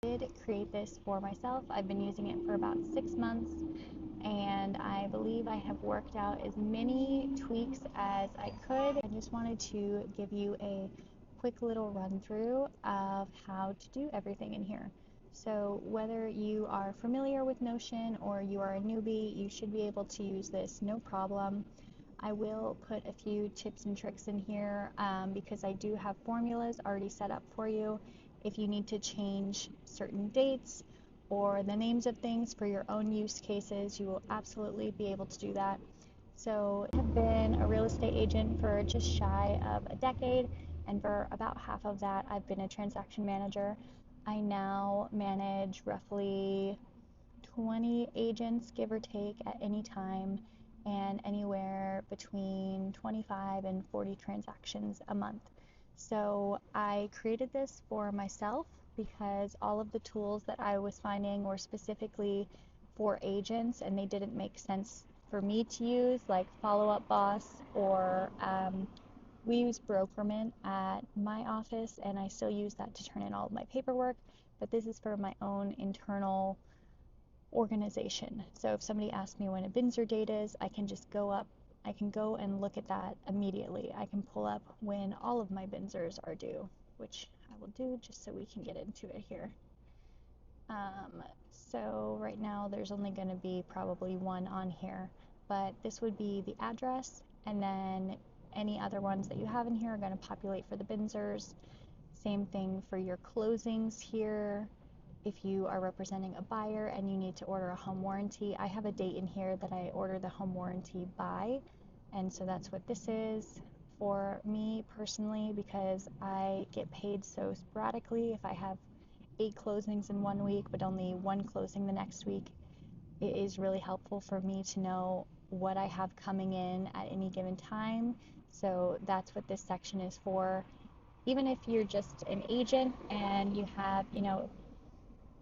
I did create this for myself. I've been using it for about 6 months, and I believe I have worked out as many tweaks as I could. I just wanted to give you a quick little run through of how to do everything in here. So whether you are familiar with Notion or you are a newbie, you should be able to use this no problem. I will put a few tips and tricks in here because I do have formulas already set up for you. If you need to change certain dates or the names of things for your own use cases, you will absolutely be able to do that. So I have been a real estate agent for just shy of a decade, and for about half of that, I've been a transaction manager. I now manage roughly 20 agents, give or take, at any time, and anywhere between 25 and 40 transactions a month. So I created this for myself because all of the tools that I was finding were specifically for agents and they didn't make sense for me to use, like Follow Up Boss or we use Brokerman at my office, and I still use that to turn in all of my paperwork. But this is for my own internal organization. So if somebody asks me when a Binzer date is, I can just I can go and look at that immediately. I can pull up when all of my Binzers are due, which I will do just so we can get into it here. Um, so right now there's only going to be probably one on here, but this would be the address, and then any other ones that you have in here are going to populate for the Binzers. Same thing for your closings here. If you are representing a buyer and you need to order a home warranty, I have a date in here that I order the home warranty by, and so that's what this is for me personally because I get paid so sporadically. If I have 8 closings in one week but only one closing the next week, it is really helpful for me to know what I have coming in at any given time. So that's what this section is for. Even if you're just an agent and you have,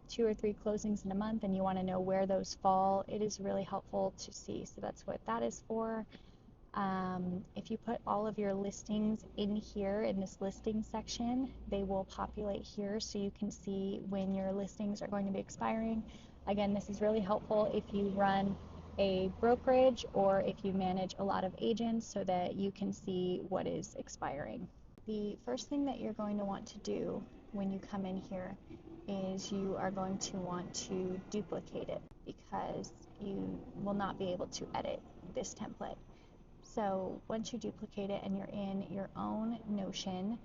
2 or 3 closings in a month and you want to know where those fall, it is really helpful to see. So that's what that is for. If you put all of your listings in here in this listing section, they will populate here so you can see when your listings are going to be expiring. Again, this is really helpful if you run a brokerage or if you manage a lot of agents so that you can see what is expiring. The first thing that you're going to want to do when you come in here is you are going to want to duplicate it because you will not be able to edit this template. So once you duplicate it and you're in your own Notion,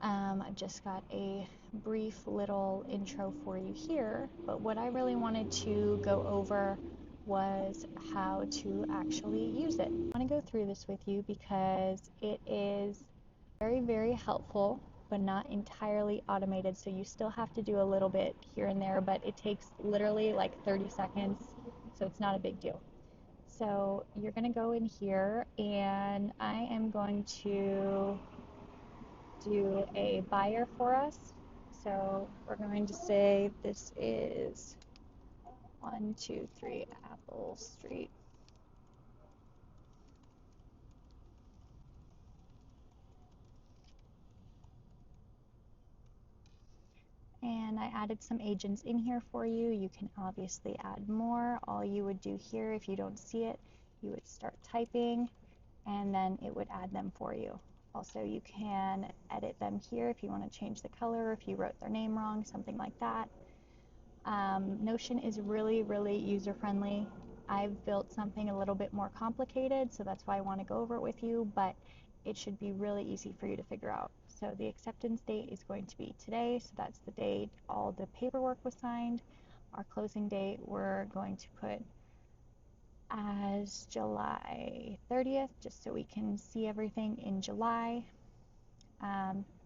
I've just got a brief little intro for you here, but what I really wanted to go over was how to actually use it. I want to go through this with you because it is very, very helpful, but not entirely automated. So you still have to do a little bit here and there, but it takes literally like 30 seconds, so it's not a big deal. So you're going to go in here, and I am going to do a buyer for us. So we're going to say this is 123 Apple Street. And I added some agents in here for you. You can obviously add more. All you would do here, if you don't see it, you would start typing and then it would add them for you. Also, you can edit them here if you want to change the color, if you wrote their name wrong, something like that. Notion is really, really user-friendly. I've built something a little bit more complicated, so that's why I want to go over it with you, but it should be really easy for you to figure out. So the acceptance date is going to be today, so that's the date all the paperwork was signed. Our closing date we're going to put as July 30th, just so we can see everything in July.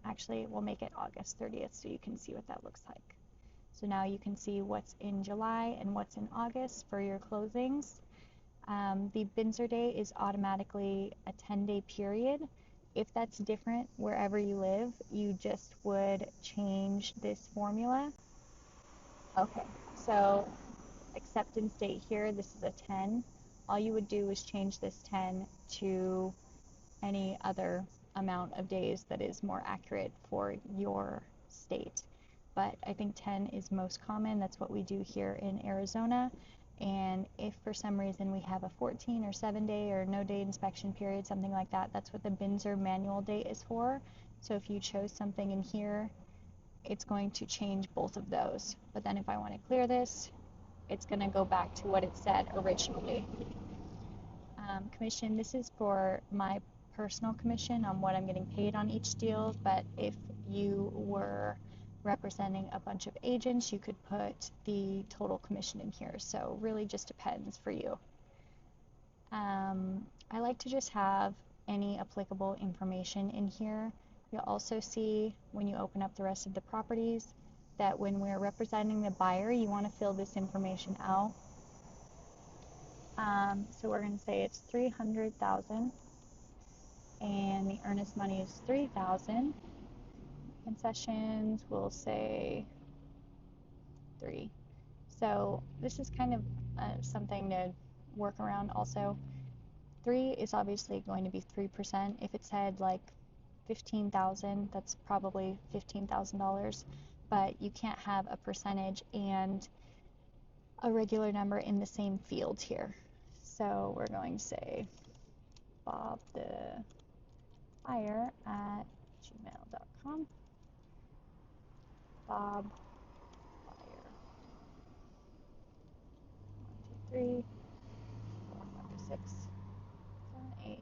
Actually, we'll make it August 30th so you can see what that looks like. So now you can see what's in July and what's in August for your closings. The Binzer Day is automatically a 10-day period. If that's different wherever you live, you just would change this formula. Okay, so acceptance date here, this is a 10. All you would do is change this 10 to any other amount of days that is more accurate for your state. but I think 10 is most common. That's what we do here in Arizona. And if for some reason we have a 14 or 7-day or no day inspection period, something like that, that's what the Binzer manual date is for. So if you chose something in here, it's going to change both of those. But then if I want to clear this, it's going to go back to what it said originally. Commission, this is for my personal commission on what I'm getting paid on each deal, but if you were representing a bunch of agents, you could put the total commission in here. So really just depends for you. I like to just have any applicable information in here. You'll also see when you open up the rest of the properties that when we're representing the buyer, you want to fill this information out. So we're going to say it's $300,000 and the earnest money is $3,000. Concessions, we'll say 3. So this is kind of something to work around also. 3 is obviously going to be 3%. If it said like 15,000, that's probably $15,000, but you can't have a percentage and a regular number in the same field here. So we're going to say Bob the buyer at gmail.com. Bob buyer 1, 2, 3 4 5 6 7 8 9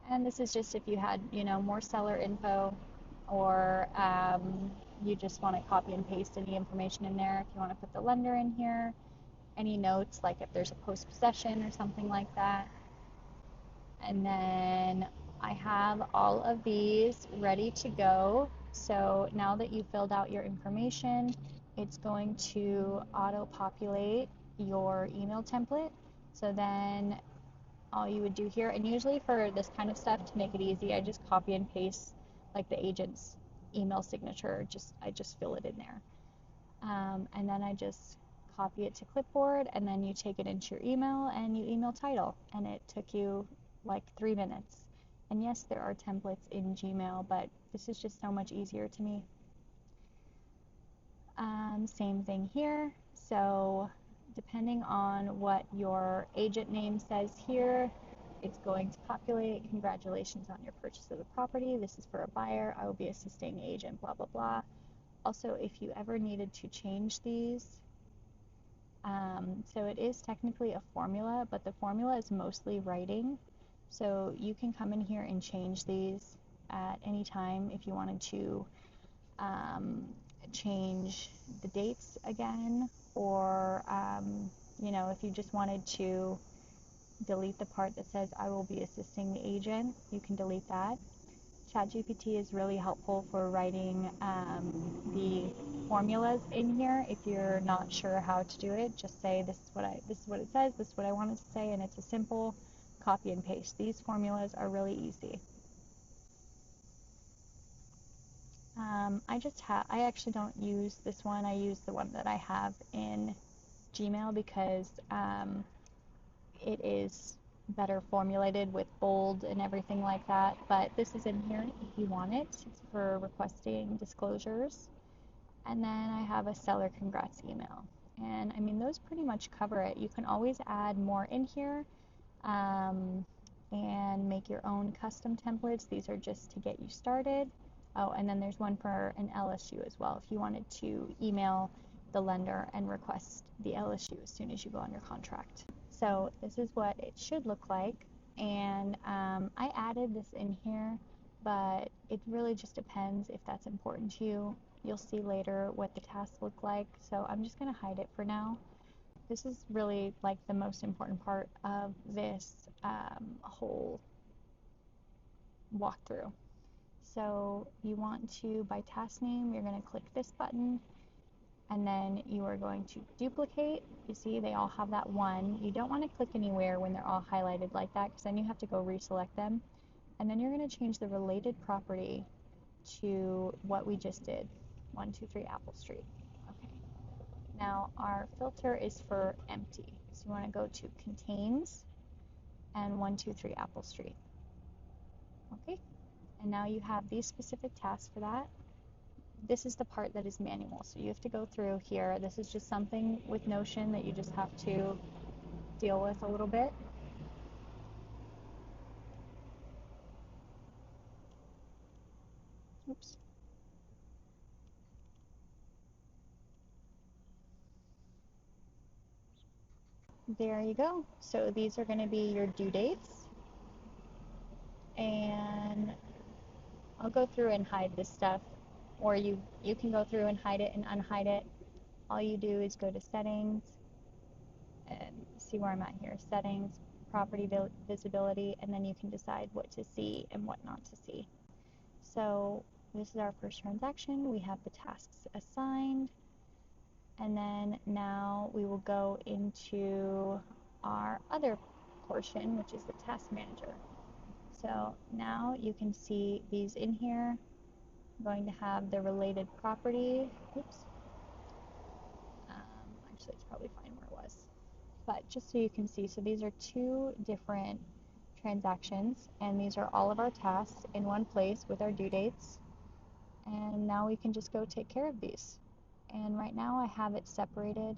9. And this is just if you had, more seller info, or you just want to copy and paste any information in there. If you want to put the lender in here, any notes, like if there's a post-possession or something like that. And then I have all of these ready to go. So now that you filled out your information, it's going to auto-populate your email template. So then all you would do here, and usually for this kind of stuff, to make it easy, I just copy and paste like the agent's email signature. I just fill it in there. And then I just copy it to clipboard, and then you take it into your email and you email title, and it took you like 3 minutes. And yes, there are templates in Gmail, but this is just so much easier to me. Same thing here. So depending on what your agent name says here, it's going to populate. Congratulations on your purchase of the property. This is for a buyer. I will be assisting agent, blah, blah, blah. Also, if you ever needed to change these, so it is technically a formula, but the formula is mostly writing. So you can come in here and change these at any time if you wanted to change the dates again, or if you just wanted to delete the part that says I will be assisting the agent, you can delete that. ChatGPT is really helpful for writing the formulas in here. If you're not sure how to do it, just say this is what it says, this is what I wanted to say, and it's a simple copy and paste. These formulas are really easy. I actually don't use this one. I use the one that I have in Gmail because it is better formulated with bold and everything like that. But this is in here if you want it. It's for requesting disclosures. And then I have a seller congrats email. And I mean, those pretty much cover it. You can always add more in here and make your own custom templates. These are just to get you started. Oh, and then there's one for an LSU as well, if you wanted to email the lender and request the LSU as soon as you go on your contract. So this is what it should look like, and I added this in here, but it really just depends if that's important to you. You'll see later what the tasks look like, so I'm just going to hide it for now. This is really like the most important part of this whole walkthrough. So you want to, by task name, you're going to click this button, and then you are going to duplicate. You see they all have that 1. You don't want to click anywhere when they're all highlighted like that, because then you have to go reselect them. And then you're going to change the related property to what we just did, 123 Apple Street. Okay. Now our filter is for empty, so you want to go to contains and 123 Apple Street. Okay. And now you have these specific tasks for that. this is the part that is manual. So you have to go through here. This is just something with Notion that you just have to deal with a little bit. Oops. There you go. So these are going to be your due dates. And I'll go through and hide this stuff, or you can go through and hide it and unhide it. All you do is go to settings and see where I'm at here. Settings, property visibility, and then you can decide what to see and what not to see. So this is our first transaction. We have the tasks assigned. And then now we will go into our other portion, which is the task manager. So now you can see these in here. I'm going to have the related property. Oops. Actually, it's probably fine where it was. But just so you can see, so these are two different transactions, and these are all of our tasks in one place with our due dates. And now we can just go take care of these. And right now I have it separated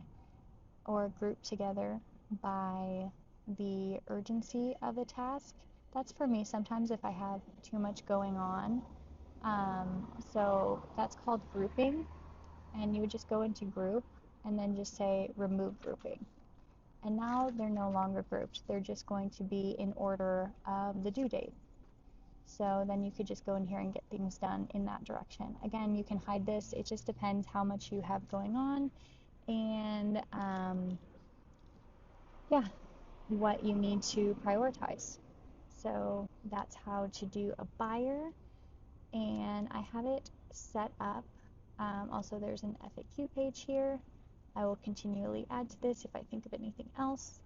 or grouped together by the urgency of the task. That's for me sometimes if I have too much going on. So that's called grouping, and you would just go into group and then just say remove grouping. And now they're no longer grouped. They're just going to be in order of the due date. So then you could just go in here and get things done in that direction. Again, you can hide this. It just depends how much you have going on and yeah, what you need to prioritize. So that's how to do a buyer, and I have it set up. Also, there's an FAQ page here. I will continually add to this if I think of anything else.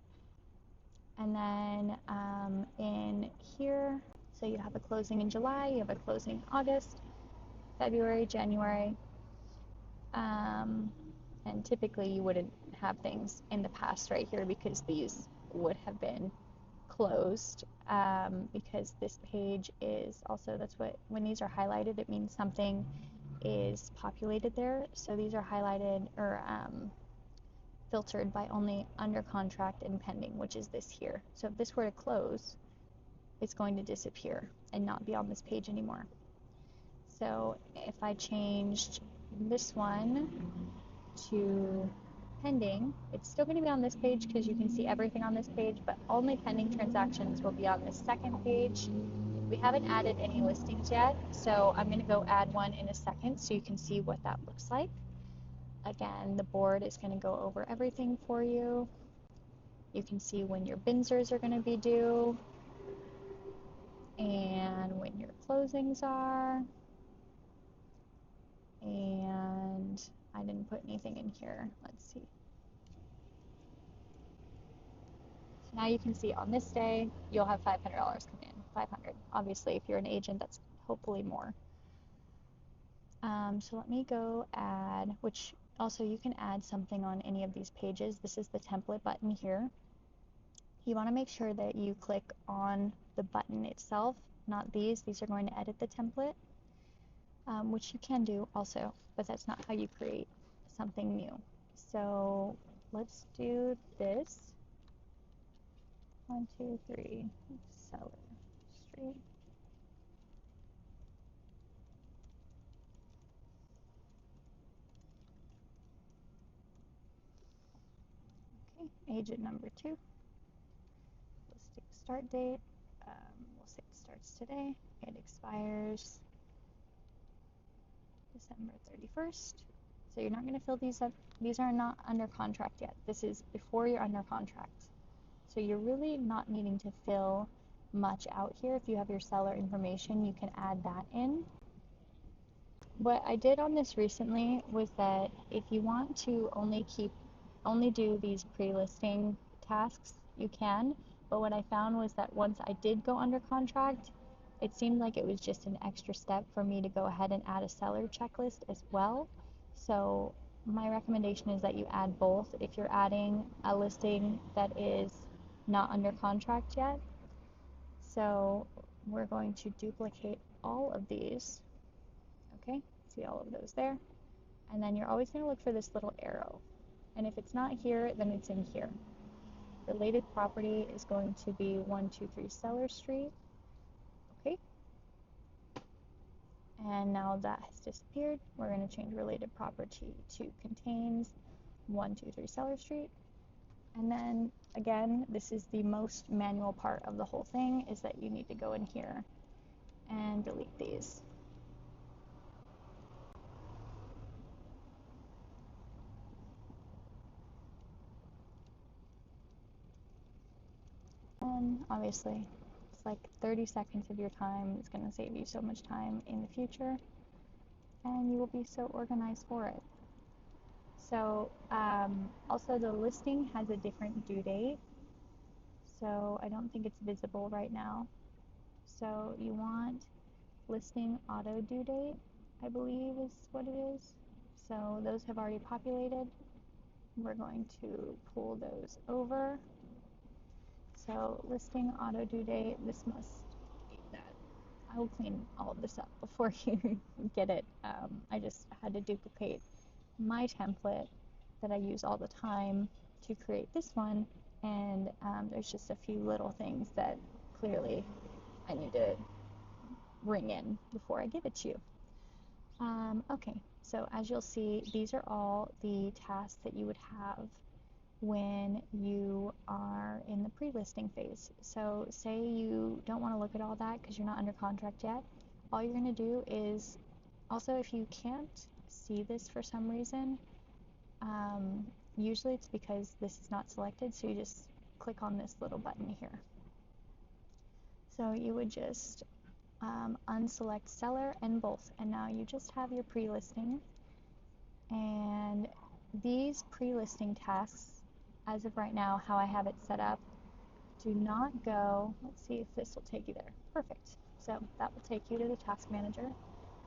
And then in here, so you have a closing in July, you have a closing August, February, January, and typically you wouldn't have things in the past right here because these would have been closed, because this page is also, that's what, when these are highlighted, it means something is populated there. So these are highlighted or filtered by only under contract and pending, which is this here. So if this were to close, it's going to disappear and not be on this page anymore. So if I changed this one to pending, it's still going to be on this page because you can see everything on this page, but only pending transactions will be on this second page. We haven't added any listings yet, so I'm going to go add one in a second so you can see what that looks like. Again, the board is going to go over everything for you. You can see when your Binzers are going to be due and when your closings are. And I didn't put anything in here. Let's see. So now you can see on this day, you'll have $500 come in. 500. Obviously, if you're an agent, that's hopefully more. So let me go add, which also you can add something on any of these pages. This is the template button here. You want to make sure that you click on the button itself, not these. These are going to edit the template, which you can do also, but that's not how you create something new. So let's do this. 1, 2, 3, seller street. Okay, agent number 2. Listing start date. We'll say it starts today. It expires December 31st. So you're not going to fill these up. These are not under contract yet. This is before you're under contract. So you're really not needing to fill much out here. If you have your seller information, you can add that in. What I did on this recently was that if you want to only do these pre-listing tasks, you can. But what I found was that once I did go under contract, it seemed like it was just an extra step for me to go ahead and add a seller checklist as well. So my recommendation is that you add both if you're adding a listing that is not under contract yet. So we're going to duplicate all of these. Okay, See all of those there. And then you're always going to look for this little arrow. And if it's not here, then it's in here. Related property is going to be 123 Cellar Street. Okay. And now that has disappeared, we're going to change related property to contains 123 Cellar Street. And then again, this is the most manual part of the whole thing, is that you need to go in here and delete these. And obviously, it's like 30 seconds of your time. It's going to save you so much time in the future, and you will be so organized for it. So also the listing has a different due date, so I don't think it's visible right now. So you want listing auto due date, I believe is what it is. So those have already populated. We're going to pull those over. So listing auto due date, this must be that. I will clean all of this up before you get it. I just had to duplicate my template that I use all the time to create this one, and there's just a few little things that clearly I need to ring in before I give it to you. Okay, so as you'll see, these are all the tasks that you would have when you are in the pre-listing phase. So say you don't want to look at all that because you're not under contract yet. All you're going to do is, also if you can't see this for some reason, usually it's because this is not selected, so you just click on this little button here. So you would just unselect seller and both, and now you just have your pre-listing. And these pre-listing tasks, as of right now, how I have it set up, do not go, let's see if this will take you there. Perfect. So that will take you to the task manager.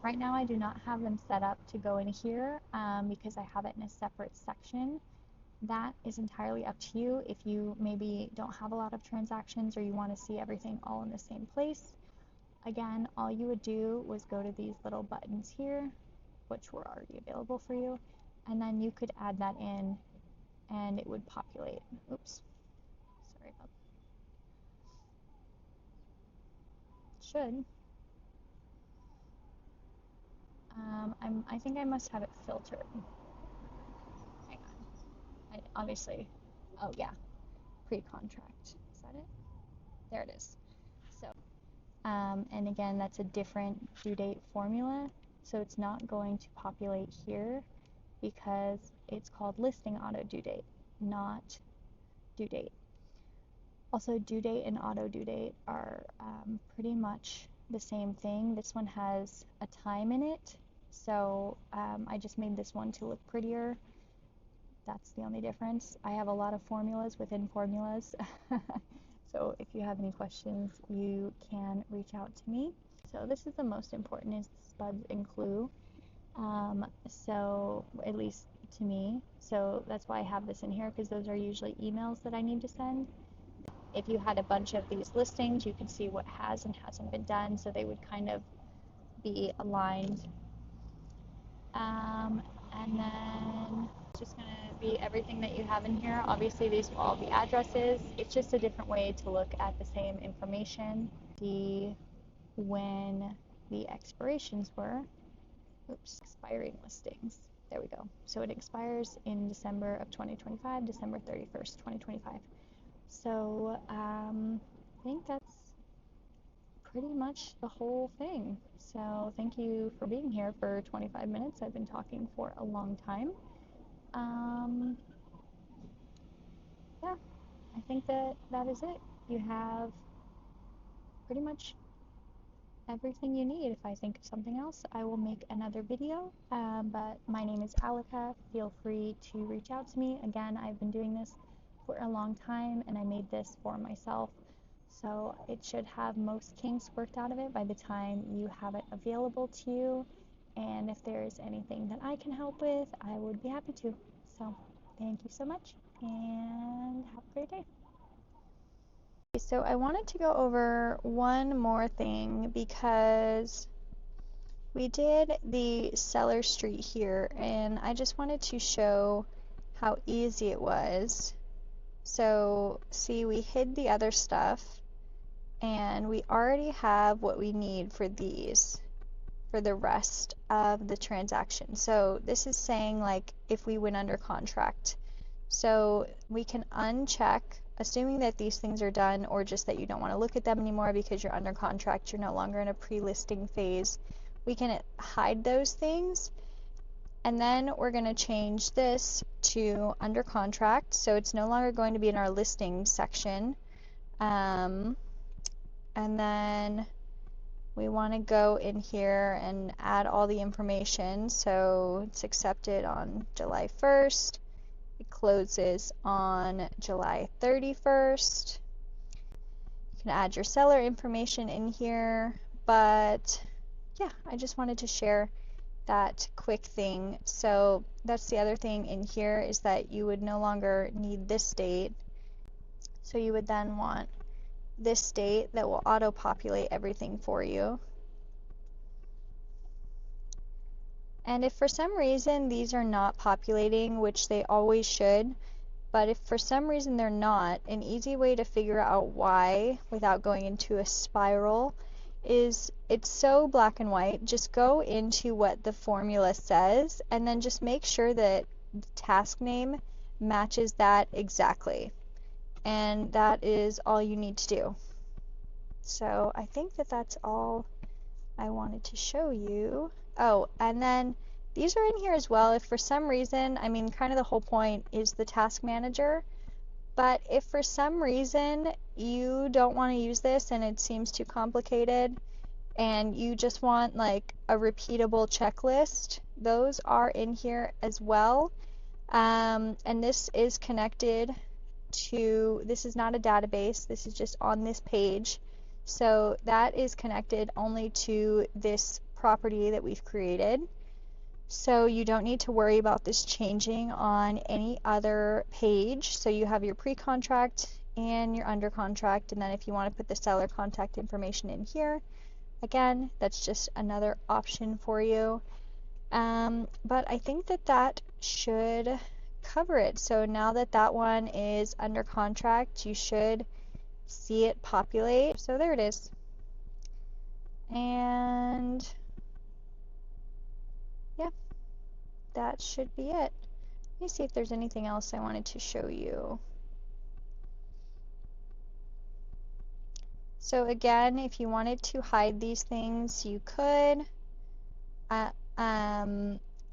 Right now I do not have them set up to go in here because I have it in a separate section. That is entirely up to you. If you maybe don't have a lot of transactions or you want to see everything all in the same place, again, all you would do was go to these little buttons here, which were already available for you, and then you could add that in and it would populate. Oops, sorry about that. Should. I think I must have it filtered. Hang on. Obviously, oh yeah, pre-contract. Is that it? There it is. So, and again, that's a different due date formula. So it's not going to populate here because it's called listing auto due date, not due date. Also, due date and auto due date are pretty much the same thing. This one has a time in it, so I just made this one to look prettier. That's the only difference. I have a lot of formulas within formulas, so if you have any questions, you can reach out to me. So this is the most important, is spuds and clue. So at least to me, so that's why I have this in here, because those are usually emails that I need to send. If you had a bunch of these listings, you can see what has and hasn't been done, so they would kind of be aligned. And then it's just going to be everything that you have in here. Obviously, these will all be addresses. It's just a different way to look at the same information. See when the expirations were. Oops, expiring listings. There we go. So it expires in December of 2025, December 31st, 2025. So I think that's pretty much the whole thing. So thank you for being here for 25 minutes. I've been talking for a long time. Yeah, I think that is it. You have pretty much everything you need. If I think of something else, I will make another video. But my name is Alika. Feel free to reach out to me. Again, I've been doing this for a long time, and I made this for myself. So it should have most kinks worked out of it by the time you have it available to you. And if there's anything that I can help with, I would be happy to. So thank you so much, and have a great day. So I wanted to go over one more thing because We did the seller street here, and I just wanted to show how easy it was. So see, we hid the other stuff, and we already have what we need for these, for the rest of the transaction. So this is saying like if we went under contract. So we can uncheck, assuming that these things are done, or just that you don't want to look at them anymore because you're under contract, you're no longer in a pre-listing phase. We can hide those things, and then we're going to change this to under contract, so it's no longer going to be in our listing section. And then we want to go in here and add all the information. So it's accepted on July 1st. It closes on July 31st. You can add your seller information in here, but yeah, I just wanted to share that quick thing. So that's the other thing in here, is that you would no longer need this date. So you would then want this date that will auto-populate everything for you. And if for some reason these are not populating, which they always should, but if for some reason they're not, an easy way to figure out why without going into a spiral is, it's so black and white. Just go into what the formula says and then just make sure that the task name matches that exactly. And that is all you need to do. So I think that that's all I wanted to show you. Oh, and then these are in here as well. If for some reason, I mean, kind of the whole point is the task manager, but if for some reason you don't want to use this and it seems too complicated and you just want like a repeatable checklist, those are in here as well. And this is connected to, this is not a database, this is just on this page. So that is connected only to this property that we've created. So you don't need to worry about this changing on any other page. So you have your pre-contract and your under contract, and then if you want to put the seller contact information in here, again, that's just another option for you. But I think that that should cover it. So now that that one is under contract, you should see it populate. So there it is. And yeah, that should be it. Let me see if there's anything else I wanted to show you. So again, if you wanted to hide these things, you could.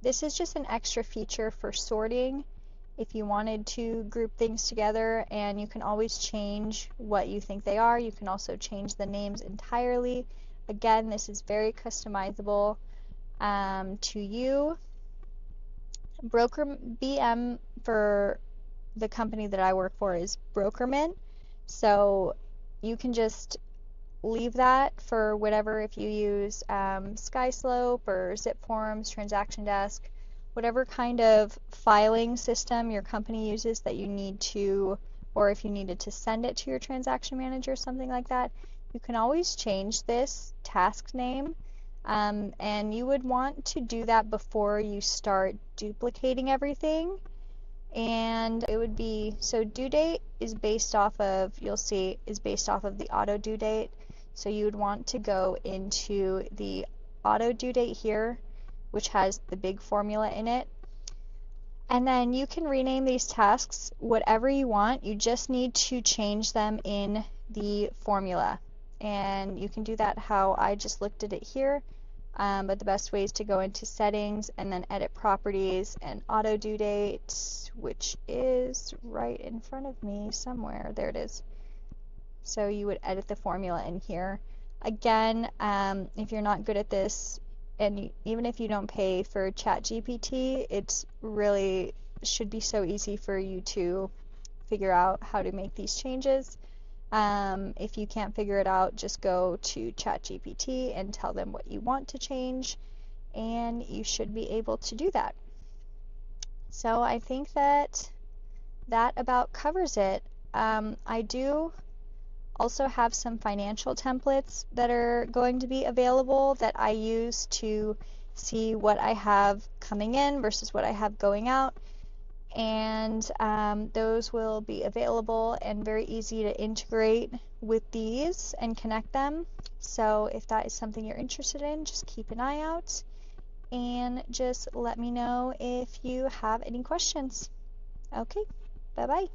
This is just an extra feature for sorting. If you wanted to group things together, and you can always change what you think they are. You can also change the names entirely. Again, this is very customizable to you. Broker BM for the company that I work for is Brokerman, so you can just leave that for whatever, if you use SkySlope or ZipForms, Transaction Desk, whatever kind of filing system your company uses that you need to, or if you needed to send it to your transaction manager, something like that, you can always change this task name. And you would want to do that before you start duplicating everything. And it would be, so due date is based off of, you'll see, is based off of the auto due date. So you would want to go into the auto due date here, which has the big formula in it. And then you can rename these tasks whatever you want. You just need to change them in the formula. And you can do that how I just looked at it here. But the best way is to go into settings and then edit properties and auto due date, which is right in front of me somewhere. There it is. So you would edit the formula in here. Again, if you're not good at this, and even if you don't pay for ChatGPT, it's really should be so easy for you to figure out how to make these changes. If you can't figure it out, just go to ChatGPT and tell them what you want to change, and you should be able to do that. So I think that that about covers it. I do also have some financial templates that are going to be available that I use to see what I have coming in versus what I have going out. And those will be available and very easy to integrate with these and connect them. So if that is something you're interested in, just keep an eye out and just let me know if you have any questions. Okay, bye-bye.